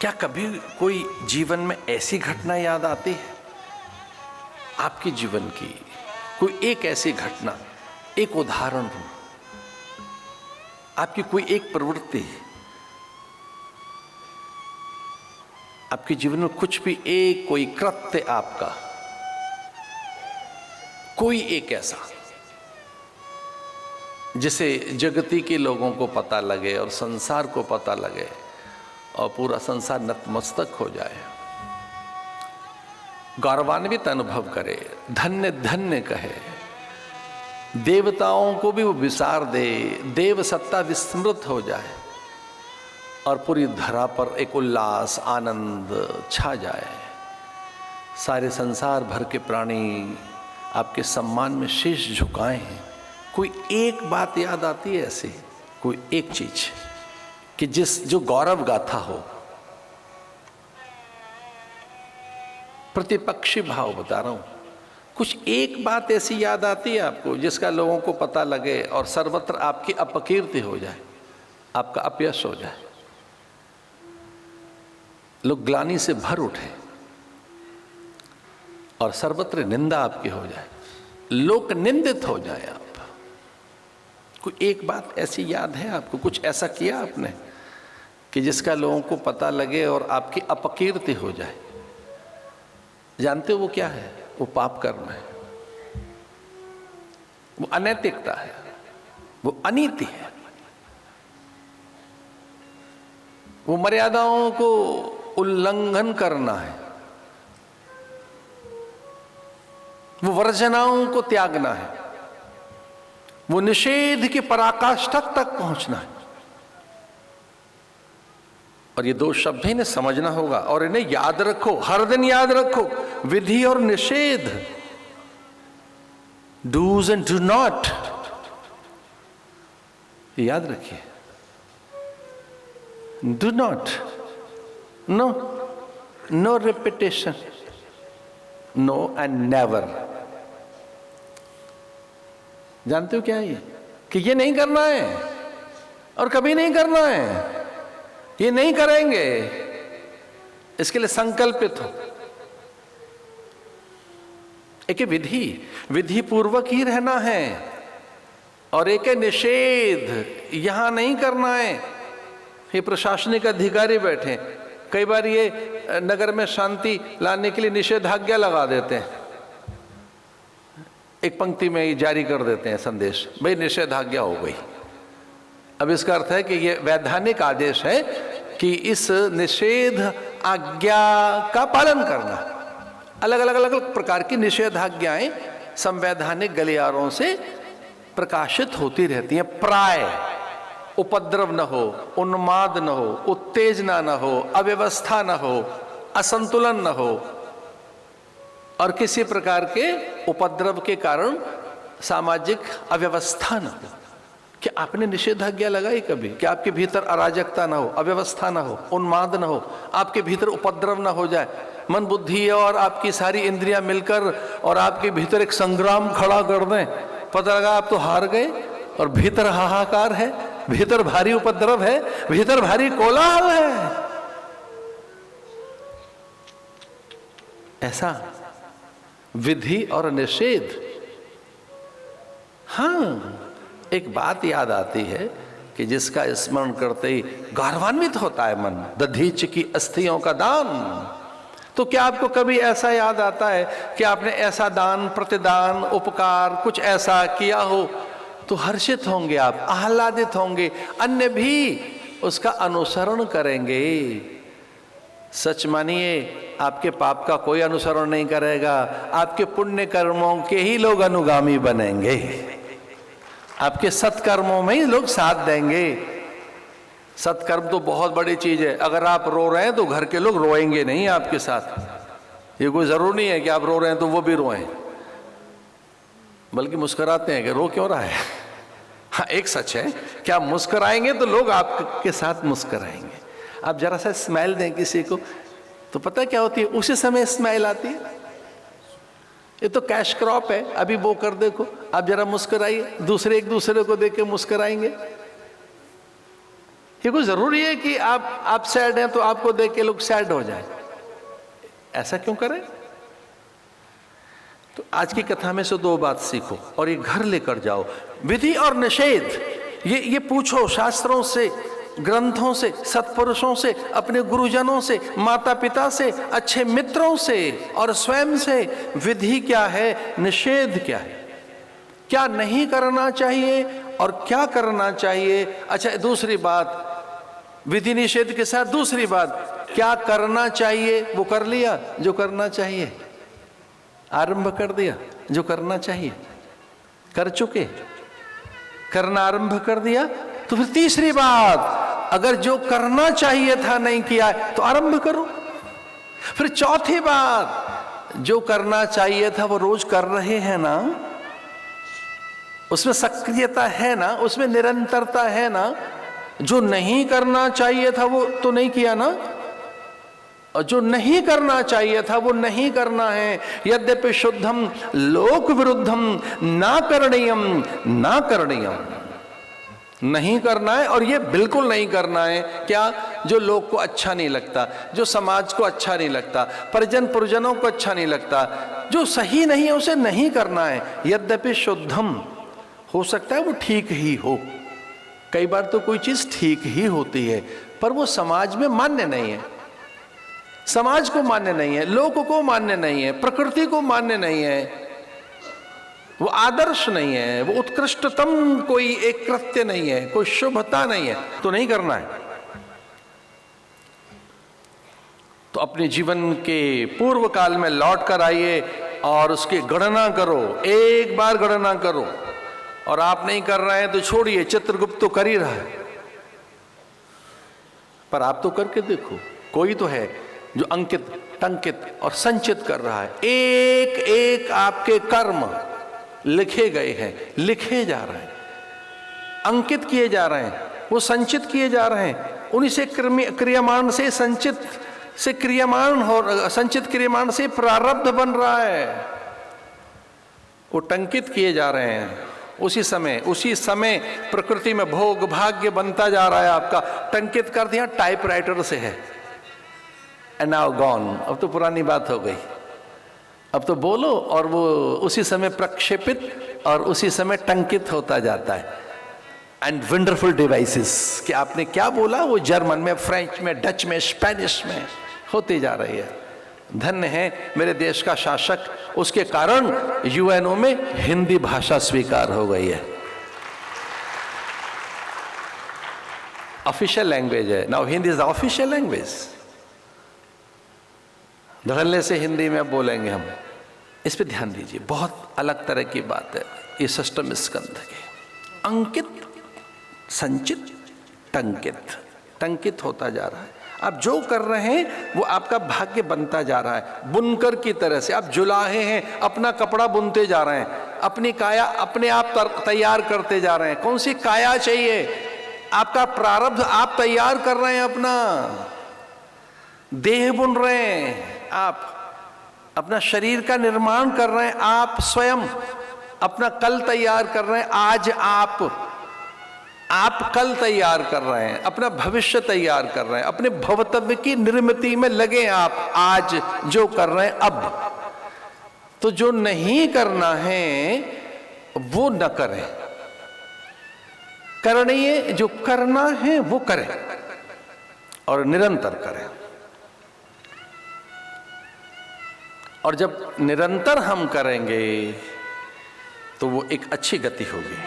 क्या कभी कोई जीवन में ऐसी घटना याद आती है आपके जीवन की, कोई एक ऐसी घटना, एक उदाहरण हो, आपकी कोई एक प्रवृत्ति, आपके जीवन में कुछ भी एक कोई कृत्य आपका, कोई एक ऐसा जिसे जगती के लोगों को पता लगे और संसार को पता लगे और पूरा संसार नतमस्तक हो जाए, गौरवान्वित अनुभव करे, धन्य धन्य कहे, देवताओं को भी वो विसार दे, देव सत्ता विस्मृत हो जाए और पूरी धरा पर एक उल्लास आनंद छा जाए। सारे संसार भर के प्राणी आपके सम्मान में शीश झुकाए हैं। कोई एक बात याद आती है ऐसी, कोई एक चीज कि जो गौरव गाथा हो, प्रतिपक्षी भाव बता रहा हूं, कुछ एक बात ऐसी याद आती है आपको जिसका लोगों को पता लगे और सर्वत्र आपकी अपकीर्ति हो जाए, आपका अपयश हो जाए, लोग ग्लानि से भर उठे और सर्वत्र निंदा आपकी हो जाए, लोक निंदित हो जाए आप। कोई एक बात ऐसी याद है आपको, कुछ ऐसा किया आपने कि जिसका लोगों को पता लगे और आपकी अपकीर्ति हो जाए? जानते हो वो क्या है? वो पाप कर्म है, वो अनैतिकता है, वो अनीति है, वो मर्यादाओं को उल्लंघन करना है, वो वर्जनाओं को त्यागना है, वो निषेध की पराकाष्ठा तक पहुंचना है। और ये दो शब्द इन्हें समझना होगा और इन्हें याद रखो, हर दिन याद रखो, विधि और निषेध, डूज एंड डू नॉट, याद रखिए। Do not, no, no repetition, no and never. जानते हो क्या है ये? कि ये नहीं करना है और कभी नहीं करना है, ये नहीं करेंगे, इसके लिए संकल्पित हो। एक विधि, विधि पूर्वक ही रहना है और एक निषेध, यहां नहीं करना है। ये प्रशासनिक अधिकारी बैठे, कई बार ये नगर में शांति लाने के लिए निषेधाज्ञा लगा देते हैं, एक पंक्ति में ये जारी कर देते हैं संदेश, भाई निषेधाज्ञा हो गई। अब इसका अर्थ है कि ये वैधानिक आदेश है कि इस निषेध आज्ञा का पालन करना। अलग अलग अलग अलग प्रकार की निषेधाज्ञाएं संवैधानिक गलियारों से प्रकाशित होती रहती हैं। प्राय उपद्रव न हो, उन्माद न हो, उत्तेजना न हो, अव्यवस्था न हो, असंतुलन न हो और किसी प्रकार के उपद्रव के कारण सामाजिक अव्यवस्था न हो। कि आपने निषेधाज्ञा लगाई कभी कि आपके भीतर अराजकता ना हो, अव्यवस्था ना हो, उन्माद ना हो, आपके भीतर उपद्रव ना हो जाए, मन बुद्धि और आपकी सारी इंद्रियां मिलकर और आपके भीतर एक संग्राम खड़ा कर दें, पता लगा आप तो हार गए और भीतर हाहाकार है, भीतर भारी उपद्रव है, भीतर भारी कोलाहल है। ऐसा विधि और निषेध। हाँ, एक बात याद आती है कि जिसका स्मरण करते ही गौरवान्वित होता है मन, दधीच की अस्थियों का दान। तो क्या आपको कभी ऐसा याद आता है कि आपने ऐसा दान, प्रतिदान, उपकार कुछ ऐसा किया हो तो हर्षित होंगे आप, आह्लादित होंगे, अन्य भी उसका अनुसरण करेंगे। सच मानिए, आपके पाप का कोई अनुसरण नहीं करेगा, आपके पुण्य कर्मों के ही लोग अनुगामी बनेंगे, आपके सत्कर्मों में ही लोग साथ देंगे। सत्कर्म तो बहुत बड़ी चीज है। अगर आप रो रहे हैं तो घर के लोग रोएंगे नहीं आपके साथ। ये कोई जरूर नहीं है कि आप रो रहे हैं तो वो भी रोएं, बल्कि मुस्कुराते हैं कि रो क्यों रहा है। हाँ, एक सच है कि आप मुस्कुराएंगे तो लोग आपके साथ मुस्कुराएंगे। आप जरा सा स्माइल दें किसी को तो पता क्या होती है, उसी समय स्माइल आती है। ये तो कैश क्रॉप है, अभी वो कर देखो, आप जरा मुस्कुराइए, दूसरे एक दूसरे को देख के मुस्कुराएंगे। ये कोई जरूरी है कि आप सैड हैं तो आपको देख के लोग सैड हो जाए, ऐसा क्यों करें? तो आज की कथा में से 2 बात सीखो और ये घर लेकर जाओ। विधि और निषेध, ये पूछो शास्त्रों से, ग्रंथों से, सत्पुरुषों से, अपने गुरुजनों से, माता पिता से, अच्छे मित्रों से और स्वयं से। विधि क्या है, निषेध क्या है, क्या नहीं करना चाहिए और क्या करना चाहिए। अच्छा, दूसरी बात, विधि निषेध के साथ दूसरी बात, क्या करना चाहिए वो कर लिया, जो करना चाहिए आरंभ कर दिया, जो करना चाहिए कर चुके, करना आरंभ कर दिया। तो फिर तीसरी बात, अगर जो करना चाहिए था नहीं किया तो आरंभ करो। फिर चौथी बात, जो करना चाहिए था वो रोज कर रहे हैं ना, उसमें सक्रियता है ना, उसमें निरंतरता है ना। जो नहीं करना चाहिए था वो तो नहीं किया ना, और जो नहीं करना चाहिए था वो नहीं करना है। यद्यपि शुद्धम लोक विरुद्धम ना करणीयम ना करणीयम, नहीं करना है और ये बिल्कुल नहीं करना है। क्या? जो लोग को अच्छा नहीं लगता, जो समाज को अच्छा नहीं लगता, परिजन पुरजनों को अच्छा नहीं लगता, जो सही नहीं है उसे नहीं करना है। यद्यपि शुद्धम, हो सकता है वो ठीक ही हो, कई बार तो कोई चीज ठीक ही होती है पर वो समाज में मान्य नहीं है, समाज को मान्य नहीं है, लोगों को मान्य नहीं है, प्रकृति को मान्य नहीं है, वो आदर्श नहीं है, वो उत्कृष्टतम कोई एक कृत्य नहीं है, कोई शुभता नहीं है, तो नहीं करना है। तो अपने जीवन के पूर्व काल में लौट कर आइए और उसकी गणना करो, एक बार गणना करो। और आप नहीं कर रहे हैं तो छोड़िए, चित्रगुप्त तो कर ही रहा है, पर आप तो करके देखो, कोई तो है जो अंकित, टंकित और संचित कर रहा है। एक एक आपके कर्म लिखे गए हैं, लिखे जा रहे हैं, अंकित किए जा रहे हैं, वो संचित किए जा रहे हैं। उन्हीं से क्रियमाण से संचित से क्रियमाण हो, संचित क्रियमाण से प्रारब्ध बन रहा है, वो टंकित किए जा रहे हैं। उसी समय प्रकृति में भोग भाग्य बनता जा रहा है आपका। टंकित कर दिया टाइपराइटर से है, एंड नाउ गॉन, अब तो पुरानी बात हो गई, अब तो बोलो और वो उसी समय प्रक्षेपित और उसी समय टंकित होता जाता है। एंड वंडरफुल डिवाइसेस कि आपने क्या बोला वो जर्मन में, फ्रेंच में, डच में, स्पेनिश में होती जा रही है। धन्य है मेरे देश का शासक, उसके कारण यूएनओ में हिंदी भाषा स्वीकार हो गई है, ऑफिशियल लैंग्वेज है। Now Hindi is the official language. धड़ल्ले से हिंदी में बोलेंगे हम, इस पे ध्यान दीजिए, बहुत अलग तरह की बात है ये षष्ठम स्कंध के। अंकित, संचित, टंकित, टंकित होता जा रहा है। आप जो कर रहे हैं वो आपका भाग्य बनता जा रहा है। बुनकर की तरह से आप जुलाहे हैं, अपना कपड़ा बुनते जा रहे हैं, अपनी काया अपने आप तैयार करते जा रहे हैं। कौन सी काया चाहिए? आपका प्रारब्ध आप तैयार कर रहे हैं, अपना देह बुन रहे हैं, आप अपना शरीर का निर्माण कर रहे हैं, आप स्वयं अपना कल तैयार कर रहे हैं। आज आप कल तैयार कर रहे हैं, अपना भविष्य तैयार कर रहे हैं, अपने भवितव्य की निर्मिति में लगे आप आज जो कर रहे हैं अब। तो जो नहीं करना है वो न करें, करणीय जो करना है वो करें और निरंतर करें। और जब निरंतर हम करेंगे तो वो एक अच्छी गति होगी।